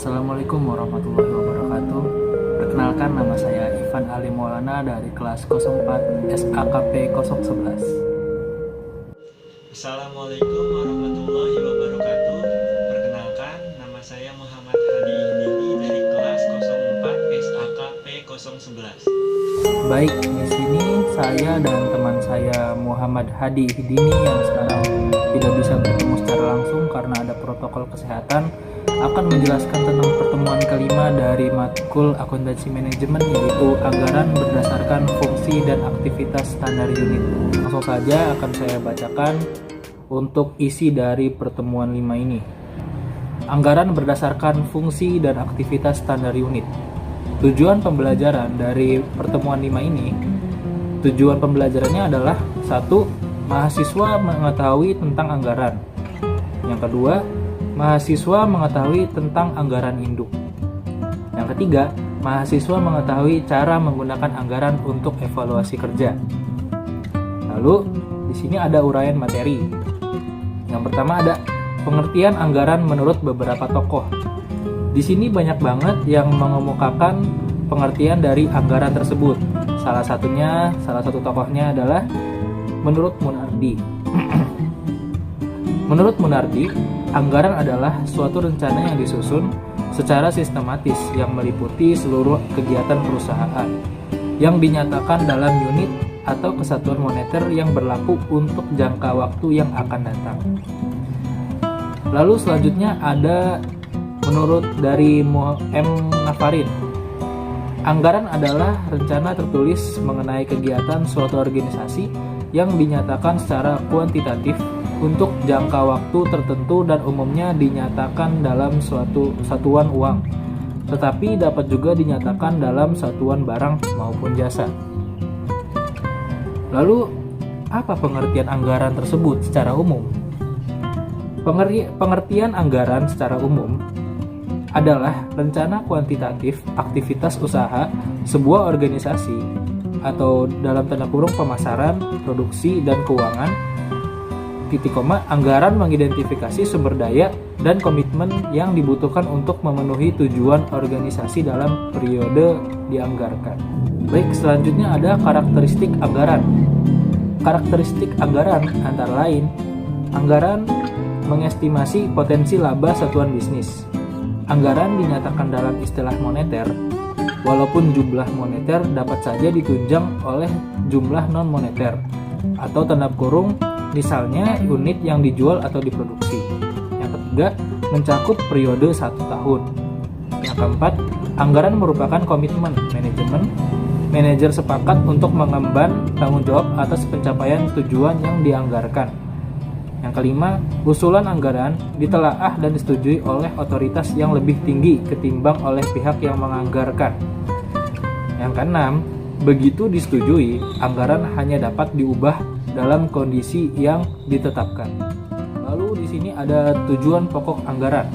Assalamualaikum warahmatullahi wabarakatuh. Perkenalkan, nama saya Ivan Ali Maulana dari kelas 04 SAKP 011. Assalamualaikum warahmatullahi wabarakatuh. Perkenalkan, nama saya Muhammad Hadi Hidini dari kelas 04 SAKP 011. Baik, di sini saya dan teman saya Muhammad Hadi Hidini yang sekarang tidak bisa bertemu secara langsung karena ada protokol kesehatan, akan menjelaskan tentang pertemuan kelima dari matkul akuntansi manajemen, yaitu anggaran berdasarkan fungsi dan aktivitas standar unit. Langsung saja akan saya bacakan untuk isi dari pertemuan 5 ini. Anggaran berdasarkan fungsi dan aktivitas standar unit. Tujuan pembelajaran dari pertemuan 5 ini, tujuan pembelajarannya adalah: 1. Mahasiswa mengetahui tentang anggaran. Yang kedua, mahasiswa mengetahui tentang anggaran induk. Yang ketiga, mahasiswa mengetahui cara menggunakan anggaran untuk evaluasi kerja. Lalu, di sini ada uraian materi. Yang pertama ada pengertian anggaran menurut beberapa tokoh. Di sini banyak banget yang mengemukakan pengertian dari anggaran tersebut. Salah satu tokohnya adalah menurut Munardi. Menurut Munardi, anggaran adalah suatu rencana yang disusun secara sistematis yang meliputi seluruh kegiatan perusahaan yang dinyatakan dalam unit atau kesatuan moneter yang berlaku untuk jangka waktu yang akan datang. Lalu selanjutnya ada menurut dari M. Nafarin. Anggaran adalah rencana tertulis mengenai kegiatan suatu organisasi yang dinyatakan secara kuantitatif untuk jangka waktu tertentu dan umumnya dinyatakan dalam suatu satuan uang, tetapi dapat juga dinyatakan dalam satuan barang maupun jasa. Lalu, apa pengertian anggaran tersebut secara umum? Pengertian anggaran secara umum adalah rencana kuantitatif aktivitas usaha sebuah organisasi atau dalam tanda kurung pemasaran, produksi, dan keuangan. Anggaran mengidentifikasi sumber daya dan komitmen yang dibutuhkan untuk memenuhi tujuan organisasi dalam periode dianggarkan. Baik, selanjutnya ada karakteristik anggaran. Karakteristik anggaran antara lain: anggaran mengestimasi potensi laba satuan bisnis. Anggaran dinyatakan dalam istilah moneter, walaupun jumlah moneter dapat saja ditunjang oleh jumlah non-moneter atau tanda kurung, misalnya unit yang dijual atau diproduksi. Yang ketiga, mencakup periode 1 tahun. Yang keempat, anggaran merupakan komitmen manajemen. Manajer sepakat untuk mengemban tanggung jawab atas pencapaian tujuan yang dianggarkan. Yang kelima, usulan anggaran ditelaah dan disetujui oleh otoritas yang lebih tinggi ketimbang oleh pihak yang menganggarkan. Yang keenam, begitu disetujui, anggaran hanya dapat diubah dalam kondisi yang ditetapkan. Lalu di sini ada tujuan pokok anggaran.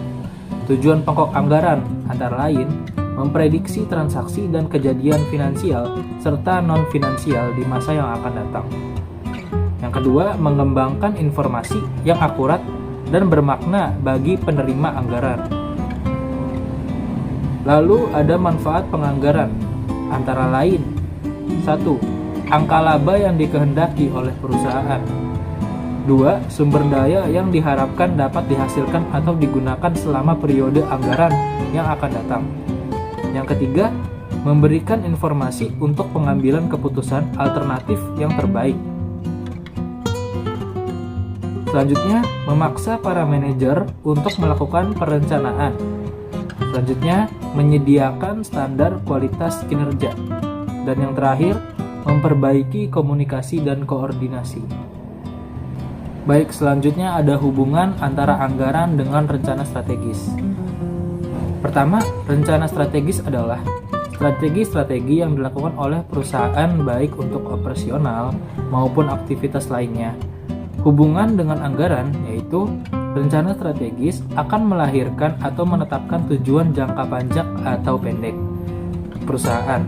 Tujuan pokok anggaran antara lain memprediksi transaksi dan kejadian finansial serta non-finansial di masa yang akan datang. Yang kedua, mengembangkan informasi yang akurat dan bermakna bagi penerima anggaran. Lalu ada manfaat penganggaran antara lain: 1. Angka laba yang dikehendaki oleh perusahaan. 2. Sumber daya yang diharapkan dapat dihasilkan atau digunakan selama periode anggaran yang akan datang. Yang ketiga, memberikan informasi untuk pengambilan keputusan alternatif yang terbaik. Selanjutnya, memaksa para manajer untuk melakukan perencanaan. Selanjutnya, menyediakan standar kualitas kinerja. Dan yang terakhir, memperbaiki komunikasi dan koordinasi. Baik, selanjutnya ada hubungan antara anggaran dengan rencana strategis. Pertama, rencana strategis adalah strategi-strategi yang dilakukan oleh perusahaan baik untuk operasional maupun aktivitas lainnya. Hubungan dengan anggaran yaitu rencana strategis akan melahirkan atau menetapkan tujuan jangka panjang atau pendek perusahaan.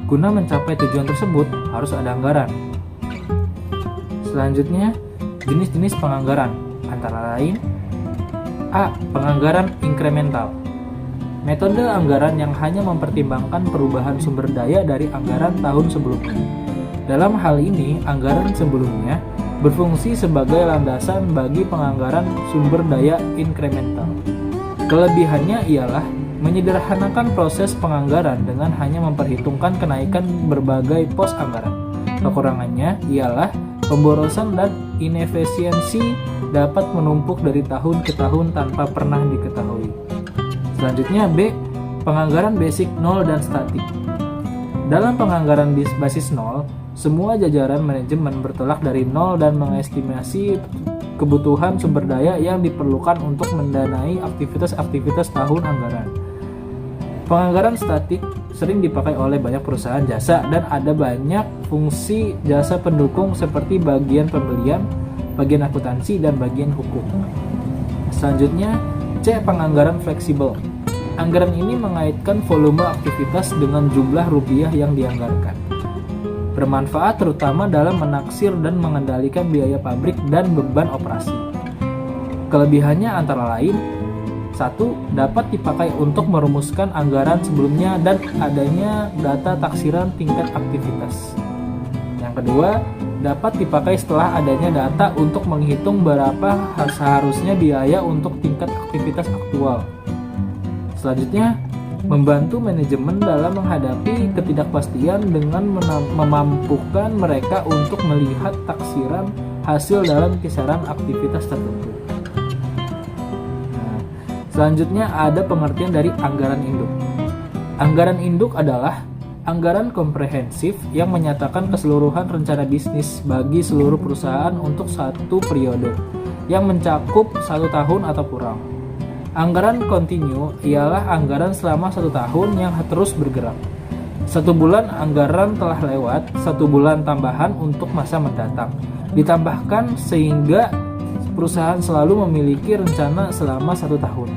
Guna mencapai tujuan tersebut harus ada anggaran. Selanjutnya, jenis-jenis penganggaran antara lain: A. Penganggaran inkremental. metode anggaran yang hanya mempertimbangkan perubahan sumber daya dari anggaran tahun sebelumnya. Dalam hal ini, anggaran sebelumnya berfungsi sebagai landasan bagi penganggaran sumber daya inkremental. Kelebihannya ialah menyederhanakan proses penganggaran dengan hanya memperhitungkan kenaikan berbagai pos anggaran. Kekurangannya ialah pemborosan dan inefisiensi dapat menumpuk dari tahun ke tahun tanpa pernah diketahui. Selanjutnya B. Penganggaran basic, nol, dan statik. Dalam penganggaran basis nol, semua jajaran manajemen bertolak dari nol dan mengestimasi kebutuhan sumber daya yang diperlukan untuk mendanai aktivitas-aktivitas tahun anggaran. Penganggaran statik sering dipakai oleh banyak perusahaan jasa dan ada banyak fungsi jasa pendukung seperti bagian pembelian, bagian akuntansi, dan bagian hukum. Selanjutnya, C. Penganggaran fleksibel. Anggaran ini mengaitkan volume aktivitas dengan jumlah rupiah yang dianggarkan. Bermanfaat terutama dalam menaksir dan mengendalikan biaya pabrik dan beban operasi. Kelebihannya antara lain: 1. Dapat dipakai untuk merumuskan anggaran sebelumnya dan adanya data taksiran tingkat aktivitas. Yang kedua, dapat dipakai setelah adanya data untuk menghitung berapa seharusnya biaya untuk tingkat aktivitas aktual. Selanjutnya, membantu manajemen dalam menghadapi ketidakpastian dengan memampukan mereka untuk melihat taksiran hasil dalam kisaran aktivitas tertentu. Nah, selanjutnya ada pengertian dari anggaran induk. Anggaran induk adalah anggaran komprehensif yang menyatakan keseluruhan rencana bisnis bagi seluruh perusahaan untuk satu periode yang mencakup 1 tahun atau kurang. Anggaran kontinu ialah anggaran selama 1 tahun yang terus bergerak. 1 bulan anggaran telah lewat, 1 bulan tambahan untuk masa mendatang ditambahkan sehingga perusahaan selalu memiliki rencana selama 1 tahun.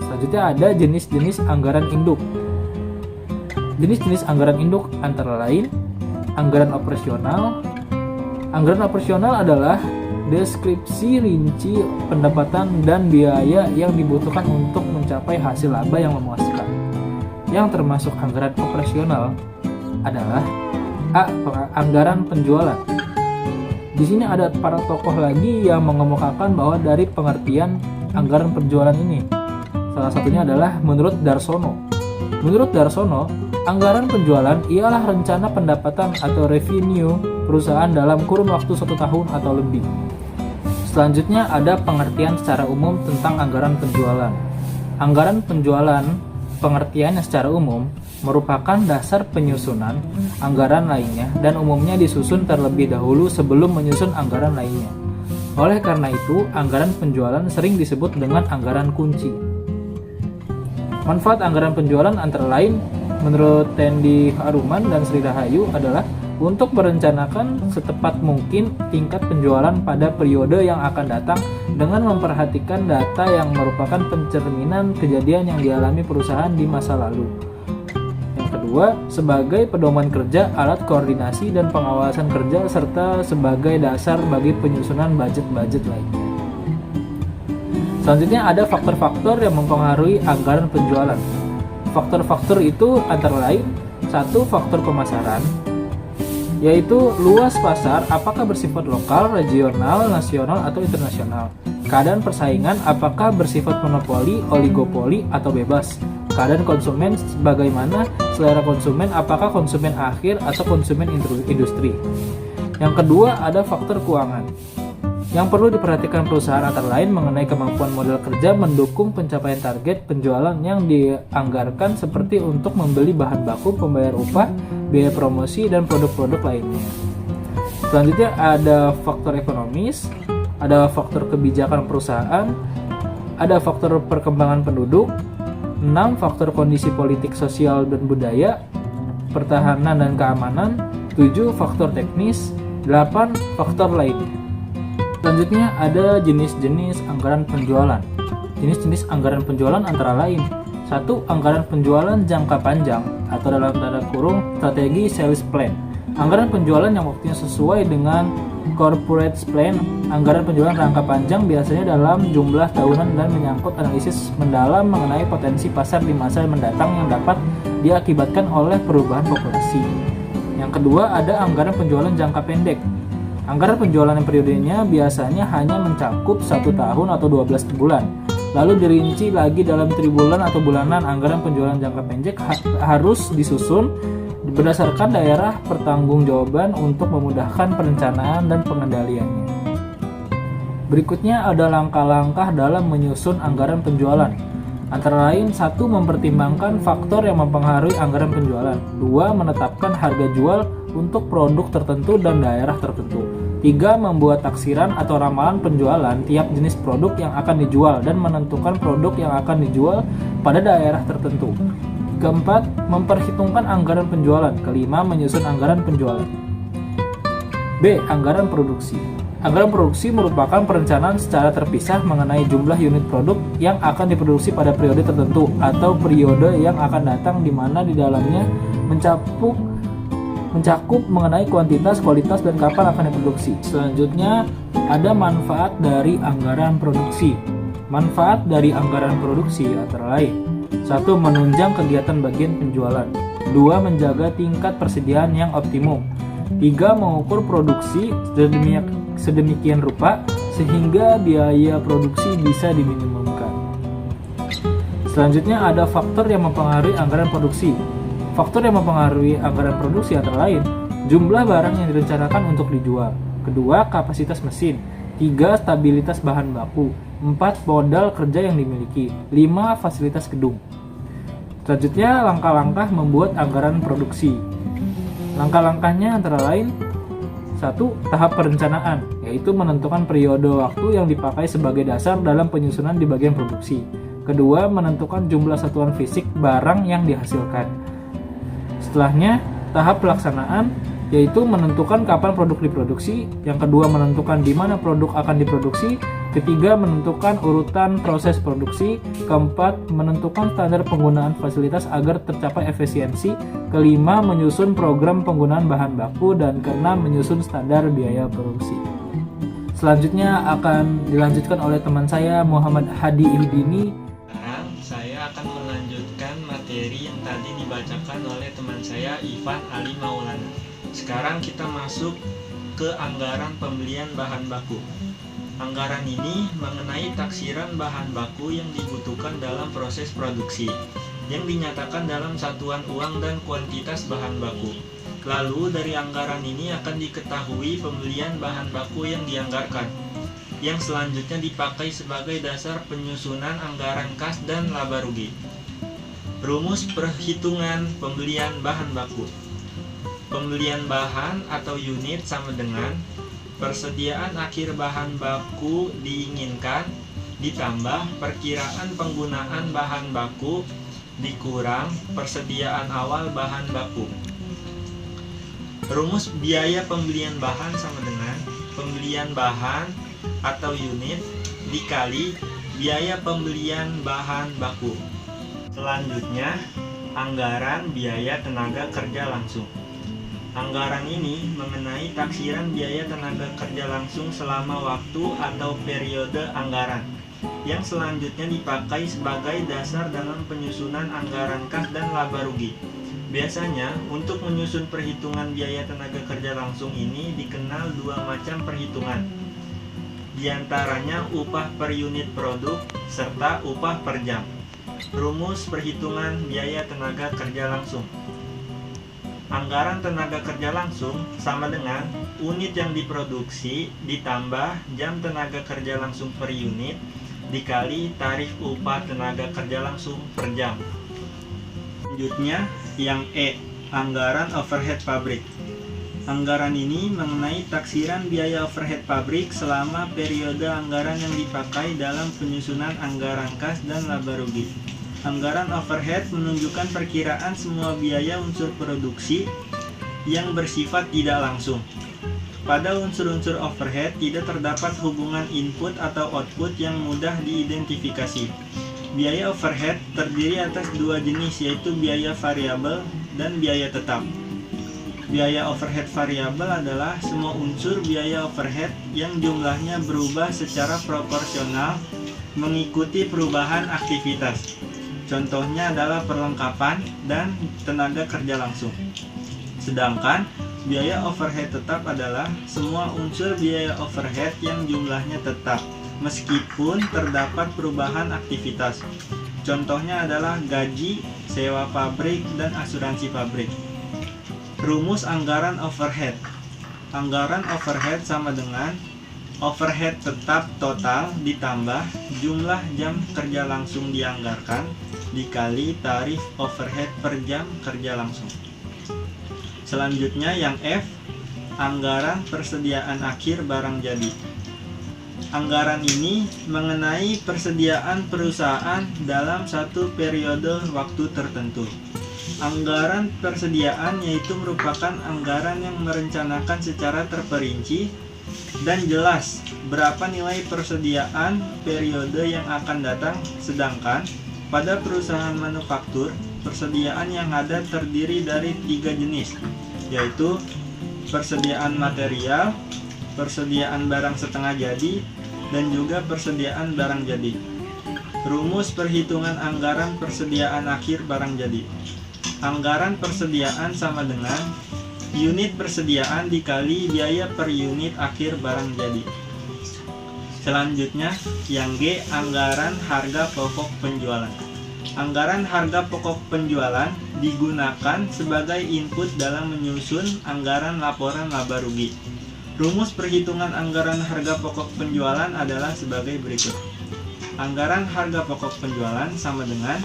Selanjutnya ada jenis-jenis anggaran induk. Jenis-jenis anggaran induk antara lain anggaran operasional. Anggaran operasional adalah deskripsi rinci pendapatan dan biaya yang dibutuhkan untuk mencapai hasil laba yang memuaskan. Yang termasuk anggaran operasional adalah A. Anggaran penjualan. Di sini ada para tokoh lagi yang mengemukakan bahwa dari pengertian anggaran penjualan ini. Salah satunya adalah menurut Darsono. Menurut Darsono, anggaran penjualan ialah rencana pendapatan atau revenue perusahaan dalam kurun waktu 1 tahun atau lebih. Selanjutnya ada pengertian secara umum tentang anggaran penjualan. Anggaran penjualan, pengertiannya secara umum, merupakan dasar penyusunan anggaran lainnya dan umumnya disusun terlebih dahulu sebelum menyusun anggaran lainnya. Oleh karena itu, anggaran penjualan sering disebut dengan anggaran kunci. Manfaat anggaran penjualan antara lain, menurut Tendi Aruman dan Sri Rahayu adalah untuk merencanakan setepat mungkin tingkat penjualan pada periode yang akan datang dengan memperhatikan data yang merupakan pencerminan kejadian yang dialami perusahaan di masa lalu. Yang kedua, sebagai pedoman kerja, alat koordinasi dan pengawasan kerja, serta sebagai dasar bagi penyusunan budget-budget lainnya. Selanjutnya ada faktor-faktor yang mempengaruhi anggaran penjualan. Faktor-faktor itu antara lain: 1. Faktor pemasaran, yaitu luas pasar apakah bersifat lokal, regional, nasional, atau internasional. Keadaan persaingan apakah bersifat monopoli, oligopoli, atau bebas. Keadaan konsumen bagaimana selera konsumen, apakah konsumen akhir atau konsumen industri. Yang kedua ada faktor keuangan. Yang perlu diperhatikan perusahaan antara lain mengenai kemampuan modal kerja mendukung pencapaian target penjualan yang dianggarkan seperti untuk membeli bahan baku, pembayar upah, biaya promosi, dan produk-produk lainnya. Selanjutnya ada faktor ekonomis, ada faktor kebijakan perusahaan, ada faktor perkembangan penduduk, 6 faktor kondisi politik, sosial, dan budaya, pertahanan dan keamanan, 7 faktor teknis, 8 faktor lainnya. Selanjutnya ada jenis-jenis anggaran penjualan. Jenis-jenis anggaran penjualan antara lain: 1. Anggaran penjualan jangka panjang atau dalam tanda kurung strategi sales plan. Anggaran penjualan yang waktunya sesuai dengan Corporate plan, anggaran penjualan rangka panjang biasanya dalam jumlah tahunan dan menyangkut analisis mendalam mengenai potensi pasar di masa mendatang yang dapat diakibatkan oleh perubahan populasi. Yang kedua ada anggaran penjualan jangka pendek. Anggaran penjualan yang periodenya biasanya hanya mencakup 1 tahun atau 12 bulan. Lalu dirinci lagi dalam tribulan atau bulanan. Anggaran penjualan jangka pendek harus disusun berdasarkan daerah pertanggungjawaban untuk memudahkan perencanaan dan pengendaliannya. Berikutnya ada langkah-langkah dalam menyusun anggaran penjualan. Antara lain, 1. Mempertimbangkan faktor yang mempengaruhi anggaran penjualan. 2. Menetapkan harga jual untuk produk tertentu dan daerah tertentu. 3. Membuat taksiran atau ramalan penjualan tiap jenis produk yang akan dijual dan menentukan produk yang akan dijual pada daerah tertentu. Keempat, memperhitungkan anggaran penjualan. Kelima, menyusun anggaran penjualan. B. Anggaran produksi. Anggaran produksi merupakan perencanaan secara terpisah mengenai jumlah unit produk yang akan diproduksi pada periode tertentu atau periode yang akan datang, di mana di dalamnya mencakup mengenai kuantitas, kualitas, dan kapan akan diproduksi. Selanjutnya, ada manfaat dari anggaran produksi. Manfaat dari anggaran produksi antara lain: 1. Menunjang kegiatan bagian penjualan. 2. Menjaga tingkat persediaan yang optimum. 3. Mengukur produksi sedemikian rupa sehingga biaya produksi bisa diminimumkan. Selanjutnya ada faktor yang mempengaruhi anggaran produksi. Faktor yang mempengaruhi anggaran produksi antara lain: jumlah barang yang direncanakan untuk dijual. Kedua, kapasitas mesin. 3. Stabilitas bahan baku. 4. Modal kerja yang dimiliki. 5. Fasilitas gedung. Selanjutnya, langkah-langkah membuat anggaran produksi. Langkah-langkahnya antara lain: 1. Tahap perencanaan, yaitu menentukan periode waktu yang dipakai sebagai dasar dalam penyusunan di bagian produksi. Kedua, menentukan jumlah satuan fisik barang yang dihasilkan. Setelahnya, tahap pelaksanaan, yaitu menentukan kapan produk diproduksi. Yang kedua, menentukan di mana produk akan diproduksi. Ketiga, menentukan urutan proses produksi. Keempat, menentukan standar penggunaan fasilitas agar tercapai efisiensi. Kelima, menyusun program penggunaan bahan baku. Dan keenam, menyusun standar biaya produksi. Selanjutnya akan dilanjutkan oleh teman saya, Muhammad Hadi Ihdini. Sekarang saya akan melanjutkan materi yang tadi dibacakan oleh teman saya, Ivan Ali Maulana. Sekarang kita masuk ke anggaran pembelian bahan baku. Anggaran ini mengenai taksiran bahan baku yang dibutuhkan dalam proses produksi, yang dinyatakan dalam satuan uang dan kuantitas bahan baku. Lalu dari anggaran ini akan diketahui pembelian bahan baku yang dianggarkan, yang selanjutnya dipakai sebagai dasar penyusunan anggaran kas dan laba rugi. Rumus perhitungan pembelian bahan baku. Pembelian bahan atau unit sama dengan persediaan akhir bahan baku diinginkan ditambah perkiraan penggunaan bahan baku dikurang persediaan awal bahan baku. Rumus biaya pembelian bahan sama dengan pembelian bahan atau unit dikali biaya pembelian bahan baku. Selanjutnya, anggaran biaya tenaga kerja langsung. Anggaran ini mengenai taksiran biaya tenaga kerja langsung selama waktu atau periode anggaran, yang selanjutnya dipakai sebagai dasar dalam penyusunan anggaran kas dan laba rugi. Biasanya, untuk menyusun perhitungan biaya tenaga kerja langsung ini dikenal dua macam perhitungan. Di antaranya upah per unit produk serta upah per jam. Rumus perhitungan biaya tenaga kerja langsung. Anggaran tenaga kerja langsung sama dengan unit yang diproduksi ditambah jam tenaga kerja langsung per unit dikali tarif upah tenaga kerja langsung per jam. Selanjutnya, yang E, anggaran overhead pabrik. Anggaran ini mengenai taksiran biaya overhead pabrik selama periode anggaran yang dipakai dalam penyusunan anggaran kas dan laba rugi. Anggaran overhead menunjukkan perkiraan semua biaya unsur produksi yang bersifat tidak langsung. Pada unsur-unsur overhead tidak terdapat hubungan input atau output yang mudah diidentifikasi. Biaya overhead terdiri atas dua jenis, yaitu biaya variabel dan biaya tetap. Biaya overhead variabel adalah semua unsur biaya overhead yang jumlahnya berubah secara proporsional mengikuti perubahan aktivitas. Contohnya adalah perlengkapan dan tenaga kerja langsung. Sedangkan biaya overhead tetap adalah semua unsur biaya overhead yang jumlahnya tetap meskipun terdapat perubahan aktivitas. Contohnya adalah gaji, sewa pabrik, dan asuransi pabrik. Rumus anggaran overhead. Anggaran overhead sama dengan overhead tetap total ditambah jumlah jam kerja langsung dianggarkan dikali tarif overhead per jam kerja langsung. Selanjutnya yang F, anggaran persediaan akhir barang jadi. Anggaran ini mengenai persediaan perusahaan dalam satu periode waktu tertentu. Anggaran persediaan yaitu merupakan anggaran yang merencanakan secara terperinci dan jelas berapa nilai persediaan periode yang akan datang, sedangkan pada perusahaan manufaktur persediaan yang ada terdiri dari 3 jenis, yaitu persediaan material, persediaan barang setengah jadi, dan juga persediaan barang jadi. Rumus perhitungan anggaran persediaan akhir barang jadi. Anggaran persediaan sama dengan unit persediaan dikali biaya per unit akhir barang jadi. Selanjutnya yang G, anggaran harga pokok penjualan. Anggaran harga pokok penjualan digunakan sebagai input dalam menyusun anggaran laporan laba rugi. Rumus perhitungan anggaran harga pokok penjualan adalah sebagai berikut. Anggaran harga pokok penjualan sama dengan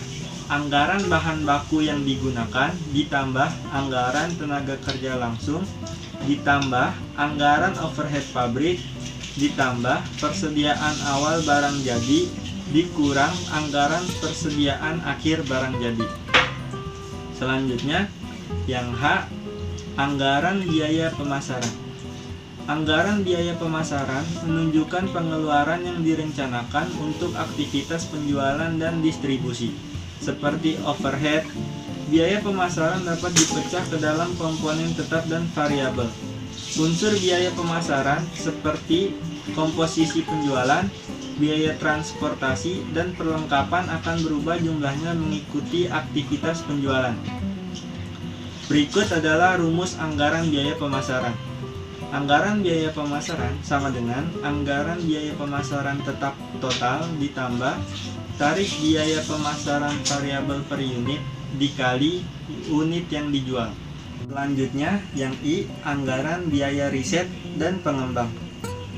anggaran bahan baku yang digunakan ditambah anggaran tenaga kerja langsung ditambah anggaran overhead pabrik ditambah persediaan awal barang jadi dikurang anggaran persediaan akhir barang jadi. Selanjutnya yang H, anggaran biaya pemasaran. Anggaran biaya pemasaran menunjukkan pengeluaran yang direncanakan untuk aktivitas penjualan dan distribusi. Seperti overhead, biaya pemasaran dapat dipecah ke dalam komponen tetap dan variabel. Unsur biaya pemasaran seperti komposisi penjualan, biaya transportasi, dan perlengkapan akan berubah jumlahnya mengikuti aktivitas penjualan. Berikut adalah rumus anggaran biaya pemasaran. Anggaran biaya pemasaran sama dengan anggaran biaya pemasaran tetap total ditambah tarif biaya pemasaran variabel per unit dikali unit yang dijual. Selanjutnya yang I, anggaran biaya riset dan pengembang.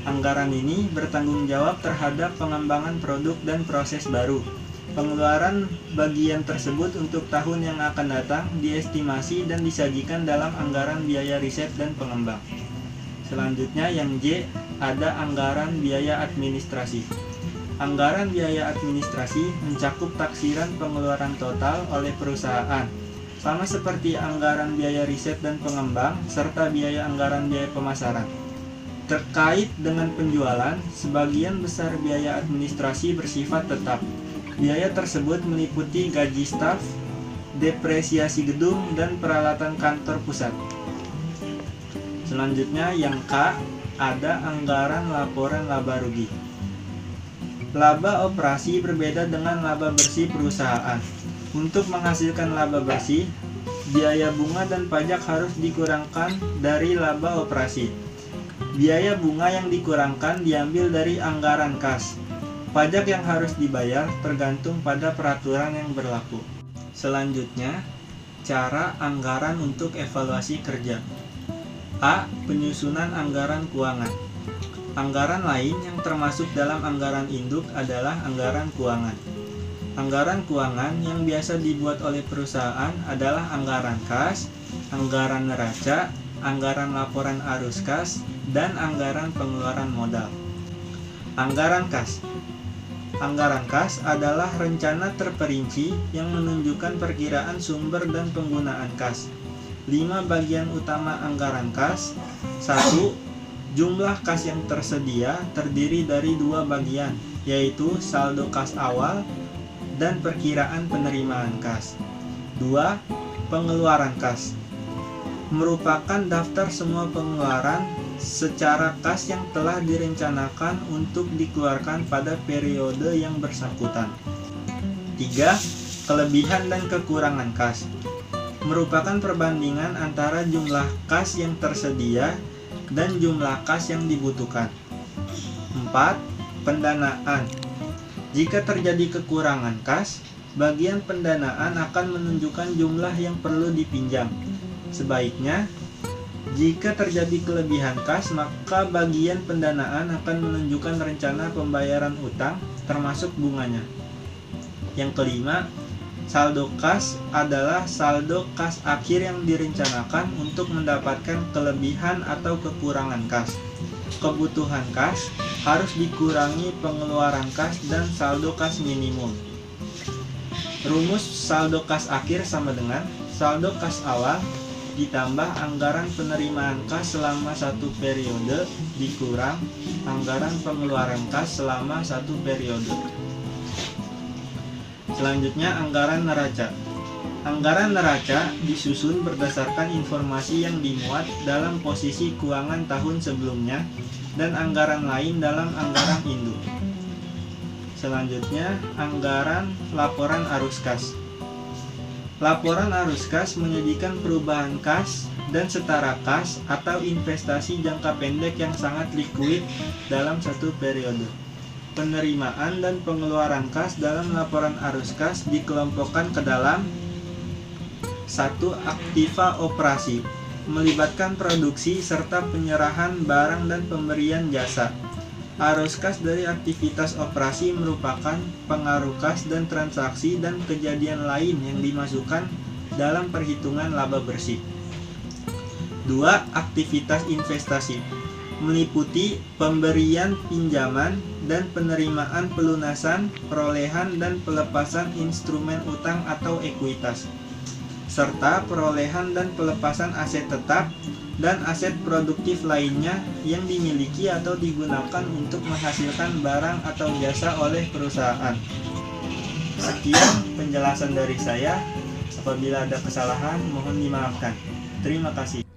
Anggaran ini bertanggung jawab terhadap pengembangan produk dan proses baru. Pengeluaran bagian tersebut untuk tahun yang akan datang diestimasi dan disajikan dalam anggaran biaya riset dan pengembang. Selanjutnya yang J, ada anggaran biaya administrasi. Anggaran biaya administrasi mencakup taksiran pengeluaran total oleh perusahaan, sama seperti anggaran biaya riset dan pengembang, serta biaya anggaran biaya pemasaran. Terkait dengan penjualan, sebagian besar biaya administrasi bersifat tetap. Biaya tersebut meliputi gaji staf, depresiasi gedung, dan peralatan kantor pusat. Selanjutnya yang K, ada anggaran laporan laba rugi. Laba operasi berbeda dengan laba bersih perusahaan. Untuk menghasilkan laba bersih, biaya bunga dan pajak harus dikurangkan dari laba operasi. Biaya bunga yang dikurangkan diambil dari anggaran kas. Pajak yang harus dibayar tergantung pada peraturan yang berlaku. Selanjutnya, cara anggaran untuk evaluasi kerja. A, penyusunan anggaran keuangan. Anggaran lain yang termasuk dalam anggaran induk adalah anggaran keuangan. Anggaran keuangan yang biasa dibuat oleh perusahaan adalah anggaran kas, anggaran neraca, anggaran laporan arus kas, dan anggaran pengeluaran modal. Anggaran kas. Anggaran kas adalah rencana terperinci yang menunjukkan perkiraan sumber dan penggunaan kas. 5 bagian utama anggaran kas. 1. Jumlah kas yang tersedia terdiri dari 2 bagian, yaitu saldo kas awal dan perkiraan penerimaan kas. 2. Pengeluaran kas. merupakan daftar semua pengeluaran secara kas yang telah direncanakan untuk dikeluarkan pada periode yang bersangkutan. 3. Kelebihan dan kekurangan kas merupakan perbandingan antara jumlah kas yang tersedia dan jumlah kas yang dibutuhkan. 4. Pendanaan. Jika terjadi kekurangan kas, bagian pendanaan akan menunjukkan jumlah yang perlu dipinjam. Sebaiknya, jika terjadi kelebihan kas, maka bagian pendanaan akan menunjukkan rencana pembayaran utang, termasuk bunganya. Yang kelima, saldo kas adalah saldo kas akhir yang direncanakan untuk mendapatkan kelebihan atau kekurangan kas. Kebutuhan kas harus dikurangi pengeluaran kas dan saldo kas minimum. Rumus saldo kas akhir sama dengan saldo kas awal ditambah anggaran penerimaan kas selama satu periode dikurang anggaran pengeluaran kas selama satu periode. Selanjutnya, anggaran neraca. Anggaran neraca disusun berdasarkan informasi yang dimuat dalam posisi keuangan tahun sebelumnya dan anggaran lain dalam anggaran induk. Selanjutnya, anggaran laporan arus kas. Laporan arus kas menyajikan perubahan kas dan setara kas atau investasi jangka pendek yang sangat likuid dalam satu periode. Penerimaan dan pengeluaran kas dalam laporan arus kas dikelompokkan ke dalam 1. Aktiva operasi, melibatkan produksi serta penyerahan barang dan pemberian jasa. Arus kas dari aktivitas operasi merupakan pengaruh kas dan transaksi dan kejadian lain yang dimasukkan dalam perhitungan laba bersih. 2. Aktivitas investasi, meliputi pemberian pinjaman dan penerimaan pelunasan, perolehan dan pelepasan instrumen utang atau ekuitas, serta perolehan dan pelepasan aset tetap dan aset produktif lainnya yang dimiliki atau digunakan untuk menghasilkan barang atau jasa oleh perusahaan. Sekian penjelasan dari saya. Apabila ada kesalahan, mohon dimaafkan. Terima kasih.